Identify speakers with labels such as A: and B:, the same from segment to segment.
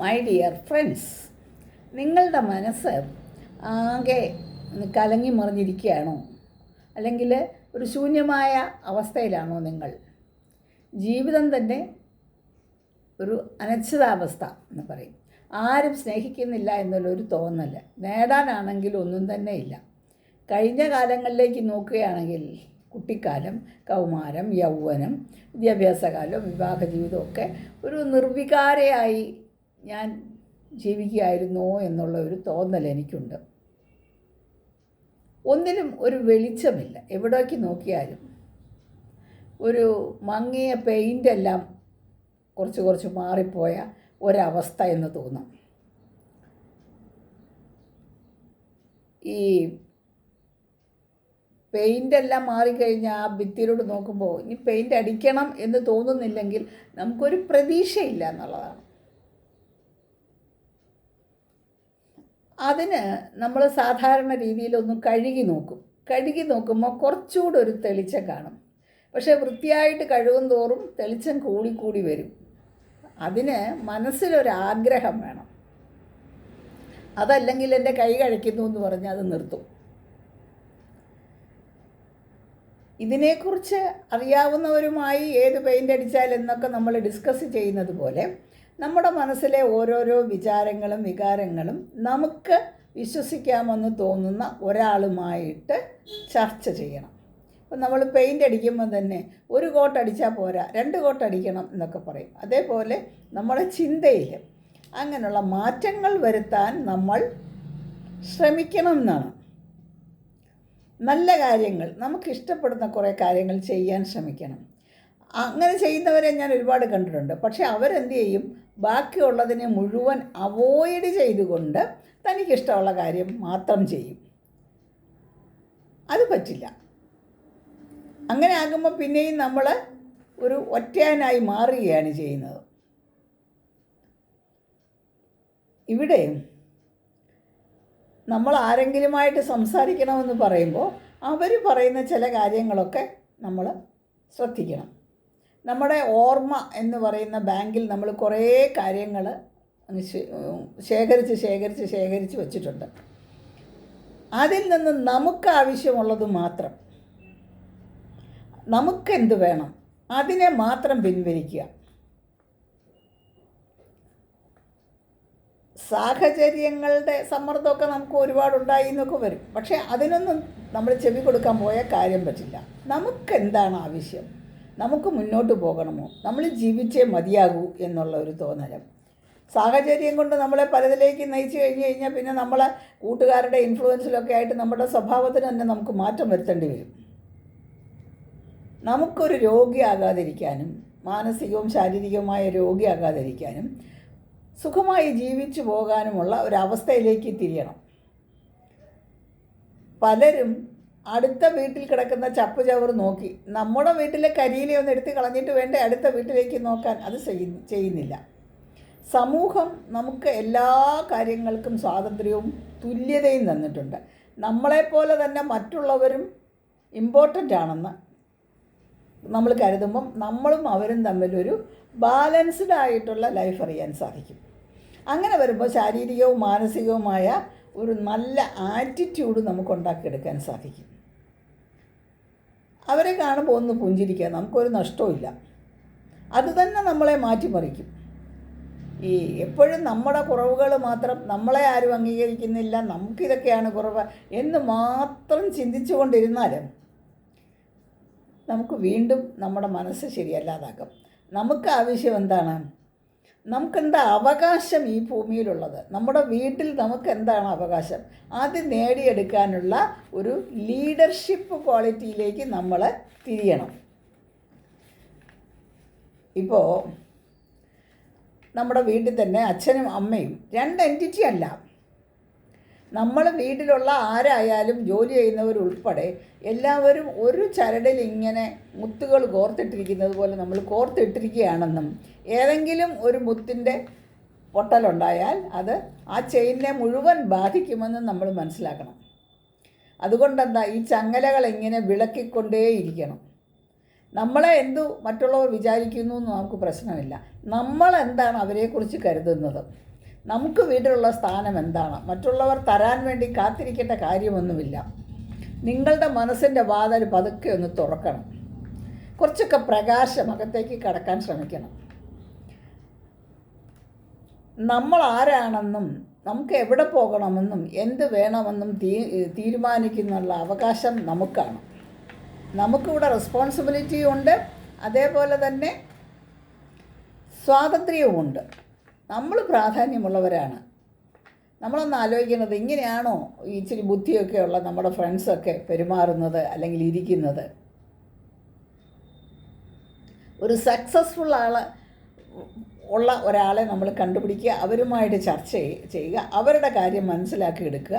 A: My dear friends, നിങ്ങളുടെ മനസ്സ് ആകെ കലങ്ങി മറിഞ്ഞിരിക്കുകയാണോ? അല്ലെങ്കിൽ ഒരു ശൂന്യമായ അവസ്ഥയിലാണോ നിങ്ങൾ? ജീവിതം തന്നെ ഒരു അനിശ്ചിതാവസ്ഥ എന്ന് പറയും. ആരും സ്നേഹിക്കുന്നില്ല എന്നുള്ളൊരു തോന്നൽ, നേടാനാണെങ്കിൽ ഒന്നും തന്നെ ഇല്ല. കഴിഞ്ഞ കാലങ്ങളിലേക്ക് നോക്കുകയാണെങ്കിൽ കുട്ടിക്കാലം, കൗമാരം, യൗവനം, വിദ്യാഭ്യാസകാലം, വിവാഹ ജീവിതമൊക്കെ ഒരു നിർവികാരയായി ഞാൻ ജീവിക്കുകയായിരുന്നോ എന്നുള്ള ഒരു തോന്നൽ എനിക്കുണ്ട്. ഒന്നിനും ഒരു വെളിച്ചമില്ല. എവിടേക്ക് നോക്കിയാലും ഒരു മങ്ങിയ പെയിൻ്റെല്ലാം കുറച്ച് മാറിപ്പോയ ഒരവസ്ഥ എന്ന് തോന്നും. ഈ പെയിൻ്റെല്ലാം മാറിക്കഴിഞ്ഞാൽ ആ ഭിത്തിയിലോട്ട് നോക്കുമ്പോൾ ഇനി പെയിൻ്റ് അടിക്കണം എന്ന് തോന്നുന്നില്ലെങ്കിൽ നമുക്കൊരു പ്രതീക്ഷയില്ല എന്നുള്ളതാണ്. അതിന് നമ്മൾ സാധാരണ രീതിയിലൊന്ന് കഴുകി നോക്കുമ്പോൾ കുറച്ചുകൂടെ ഒരു തെളിച്ചം കാണും. പക്ഷേ വൃത്തിയായിട്ട് കഴുകും തോറും തെളിച്ചം കൂടി വരും. അതിന് മനസ്സിലൊരാഗ്രഹം വേണം. അതല്ലെങ്കിൽ എൻ്റെ കൈ കഴിക്കുന്നു എന്ന് പറഞ്ഞാൽ അത് നിർത്തും. ഇതിനെക്കുറിച്ച് അറിയാവുന്നവരുമായി ഏത് പെയിൻ്റ് അടിച്ചാൽ എന്നൊക്കെ നമ്മൾ ഡിസ്കസ് ചെയ്യുന്നത് പോലെ നമ്മുടെ മനസ്സിലെ ഓരോരോ വിചാരങ്ങളും വികാരങ്ങളും നമുക്ക് വിശ്വസിക്കാമെന്ന് തോന്നുന്ന ഒരാളുമായിട്ട് ചർച്ച ചെയ്യണം. അപ്പം നമ്മൾ പെയിൻ്റ് അടിക്കുമ്പോൾ തന്നെ ഒരു കോട്ട് അടിച്ചാൽ പോരാ, 2 കോട്ട് അടിക്കണം എന്നൊക്കെ പറയും. അതേപോലെ നമ്മുടെ ചിന്തയിൽ അങ്ങനെയുള്ള മാറ്റങ്ങൾ വരുത്താൻ നമ്മൾ ശ്രമിക്കണം എന്നാണ്. നല്ല കാര്യങ്ങൾ, നമുക്കിഷ്ടപ്പെടുന്ന കുറേ കാര്യങ്ങൾ ചെയ്യാൻ ശ്രമിക്കണം. അങ്ങനെ ചെയ്യുന്നവരെ ഞാൻ ഒരുപാട് കണ്ടിട്ടുണ്ട്. പക്ഷേ അവരെന്ത് ചെയ്യും? ബാക്കിയുള്ളതിനെ മുഴുവൻ അവോയ്ഡ് ചെയ്തുകൊണ്ട് തനിക്കിഷ്ടമുള്ള കാര്യം മാത്രം ചെയ്യും. അത് പറ്റില്ല. അങ്ങനെ ആകുമ്പോൾ പിന്നെയും നമ്മൾ ഒരു ഒറ്റയാനായി മാറുകയാണ് ചെയ്യുന്നത്. ഇവിടെ നമ്മൾ ആരെങ്കിലുമായിട്ട് സംസാരിക്കണമെന്ന് പറയുമ്പോൾ അവർ പറയുന്ന ചില കാര്യങ്ങളൊക്കെ നമ്മൾ ശ്രദ്ധിക്കണം. നമ്മുടെ ഓർമ്മ എന്ന് പറയുന്ന ബാങ്കിൽ നമ്മൾ കുറേ കാര്യങ്ങൾ ശേഖരിച്ച് വച്ചിട്ടുണ്ട്. അതിൽ നിന്ന് നമുക്ക് ആവശ്യമുള്ളത് മാത്രം, നമുക്കെന്ത് വേണം അതിനെ മാത്രം പിൻവലിക്കുക. സാഹചര്യങ്ങളുടെ സമ്മർദ്ദമൊക്കെ നമുക്ക് ഒരുപാടുണ്ടായി എന്നൊക്കെ വരും. പക്ഷേ അതിനൊന്നും നമ്മൾ ചെവി കൊടുക്കാൻ പോയ കാര്യം പറ്റില്ല. നമുക്കെന്താണ് ആവശ്യം? നമുക്ക് മുന്നോട്ട് പോകണമോ? നമ്മൾ ജീവിച്ചേ മതിയാകൂ എന്നുള്ള ഒരു തോന്നലും. സാഹചര്യം കൊണ്ട് നമ്മളെ പലതിലേക്ക് നയിച്ചു കഴിഞ്ഞാൽ പിന്നെ നമ്മളെ കൂട്ടുകാരുടെ ഇൻഫ്ലുവൻസിലൊക്കെ ആയിട്ട് നമ്മുടെ സ്വഭാവത്തിന് തന്നെ നമുക്ക് മാറ്റം വരുത്തേണ്ടി വരും. നമുക്കൊരു രോഗിയാകാതിരിക്കാനും മാനസികവും ശാരീരികവുമായ രോഗിയാകാതിരിക്കാനും സുഖമായി ജീവിച്ചു പോകാനുമുള്ള ഒരവസ്ഥയിലേക്ക് തിരിയണം. പലരും അടുത്ത വീട്ടിൽ കിടക്കുന്ന ചപ്പ് ചവറ് നോക്കി നമ്മുടെ വീട്ടിലെ കരിയിലെ ഒന്ന് എടുത്ത് കളഞ്ഞിട്ട് വേണ്ടേ അടുത്ത വീട്ടിലേക്ക് നോക്കാൻ, അത് ചെയ്യുന്നില്ല. സമൂഹം നമുക്ക് എല്ലാ കാര്യങ്ങൾക്കും സ്വാതന്ത്ര്യവും തുല്യതയും തന്നിട്ടുണ്ട്. നമ്മളെപ്പോലെ തന്നെ മറ്റുള്ളവരും ഇമ്പോർട്ടൻ്റ് ആണെന്ന് നമ്മൾ കരുതുമ്പം നമ്മളും അവരും തമ്മിലൊരു ബാലൻസ്ഡ് ആയിട്ടുള്ള ലൈഫ് അറിയാൻ സാധിക്കും. അങ്ങനെ വരുമ്പോൾ ശാരീരികവും മാനസികവുമായ ഒരു നല്ല ആറ്റിറ്റ്യൂഡ് നമുക്ക് ഉണ്ടാക്കിയെടുക്കാൻ സാധിക്കും. അവരെ കാണുമ്പോൾ ഒന്ന് പുഞ്ചിരിക്കുക, നമുക്കൊരു നഷ്ടവുമില്ല. അതുതന്നെ നമ്മളെ മാറ്റിമറിക്കും. ഈ എപ്പോഴും നമ്മുടെ കുറവുകൾ മാത്രം, നമ്മളെ ആരും അംഗീകരിക്കുന്നില്ല, നമുക്കിതൊക്കെയാണ് കുറവ് എന്ന് മാത്രം ചിന്തിച്ചു കൊണ്ടിരുന്നാലും നമുക്ക് വീണ്ടും നമ്മുടെ മനസ്സ് ശരിയല്ലാതാക്കും. നമുക്ക് ആവശ്യം എന്താണ്? നമുക്കെന്താ അവകാശം ഈ ഭൂമിയിലുള്ളത്? നമ്മുടെ വീട്ടിൽ നമുക്ക് എന്താണ് അവകാശം? അത് നേടിയെടുക്കാനുള്ള ഒരു ലീഡർഷിപ്പ് ക്വാളിറ്റിയിലേക്ക് നമ്മൾ തിരിയണം. ഇപ്പോൾ നമ്മുടെ വീട്ടിൽ തന്നെ അച്ഛനും അമ്മയും 2 എൻറ്റിറ്റി അല്ല. നമ്മൾ വീട്ടിലുള്ള ആരായാലും ജോലി ചെയ്യുന്നവരുൾപ്പെടെ എല്ലാവരും ഒരു ചരടിൽ ഇങ്ങനെ മുത്തുകൾ കോർത്തിട്ടിരിക്കുന്നത് പോലെ നമ്മൾ കോർത്തിട്ടിരിക്കുകയാണെന്നും ഏതെങ്കിലും ഒരു മുത്തിൻ്റെ പൊട്ടലുണ്ടായാൽ അത് ആ ചെയിനിനെ മുഴുവൻ ബാധിക്കുമെന്നും നമ്മൾ മനസ്സിലാക്കണം. അതുകൊണ്ടെന്താ ഈ ചങ്ങലകൾ ഇങ്ങനെ വിളക്കിക്കൊണ്ടേയിരിക്കണം. നമ്മളെ മറ്റുള്ളവർ വിചാരിക്കുന്നു എന്ന് നമുക്ക് പ്രശ്നമില്ല. നമ്മളെന്താണ് അവരെക്കുറിച്ച് കരുതുന്നത്? നമുക്ക് വീട്ടിലുള്ള സ്ഥാനം എന്താണ്? മറ്റുള്ളവർ തരാൻ വേണ്ടി കാത്തിരിക്കേണ്ട കാര്യമൊന്നുമില്ല. നിങ്ങളുടെ മനസ്സിൻ്റെ വാതിൽ പതുക്കെ ഒന്ന് തുറക്കണം. കുറച്ചൊക്കെ പ്രകാശം അകത്തേക്ക് കടക്കാൻ ശ്രമിക്കണം. നമ്മൾ ആരാണെന്നും നമുക്ക് എവിടെ പോകണമെന്നും എന്ത് വേണമെന്നും തീരുമാനിക്കുന്നുള്ള അവകാശം നമുക്കാണ്. നമുക്കിവിടെ റെസ്പോൺസിബിലിറ്റിയും ഉണ്ട്, അതേപോലെ തന്നെ സ്വാതന്ത്ര്യവുമുണ്ട്. നമ്മൾ പ്രാധാന്യമുള്ളവരാണ്. നമ്മളൊന്ന് ആലോചിക്കുന്നത്, ഇങ്ങനെയാണോ ഇച്ചിരി ബുദ്ധിയൊക്കെയുള്ള നമ്മുടെ ഫ്രണ്ട്സൊക്കെ പെരുമാറുന്നത് അല്ലെങ്കിൽ ഇരിക്കുന്നത്? ഒരു സക്സസ്ഫുൾ ഉള്ള ഒരാളെ നമ്മൾ കണ്ടുപിടിക്കുക, അവരുമായിട്ട് ചർച്ച ചെയ്യുക, അവരുടെ കാര്യം മനസ്സിലാക്കി എടുക്കുക.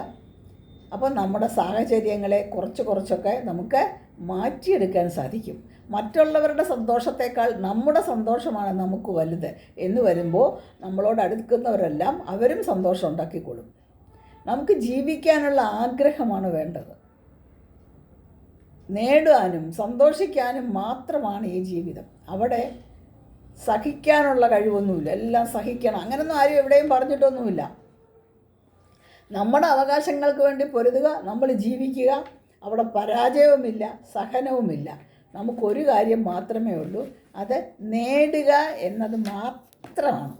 A: അപ്പോൾ നമ്മുടെ സാഹചര്യങ്ങളെ കുറച്ചൊക്കെ നമുക്ക് മാറ്റിയെടുക്കാൻ സാധിക്കും. മറ്റുള്ളവരുടെ സന്തോഷത്തേക്കാൾ നമ്മുടെ സന്തോഷമാണ് നമുക്ക് വലുത് എന്ന് വരുമ്പോൾ നമ്മളോട് അടുക്കുന്നവരെല്ലാം അവരും സന്തോഷം ഉണ്ടാക്കിക്കൊള്ളും. നമുക്ക് ജീവിക്കാനുള്ള ആഗ്രഹമാണ് വേണ്ടത്. നേടാനും സന്തോഷിക്കാനും മാത്രമാണ് ഈ ജീവിതം. അവിടെ സഹിക്കാനുള്ള കഴിവൊന്നുമില്ല. എല്ലാം സഹിക്കണം അങ്ങനൊന്നും ആരും എവിടെയും പറഞ്ഞിട്ടൊന്നുമില്ല. നമ്മുടെ അവകാശങ്ങൾക്ക് വേണ്ടി പൊരുതുക, നമ്മൾ ജീവിക്കുക. അവിടെ പരാജയവുമില്ല, സഹനവുമില്ല. നമുക്കൊരു കാര്യം മാത്രമേ ഉള്ളൂ, അത് നേടുക എന്നത് മാത്രമാണ്.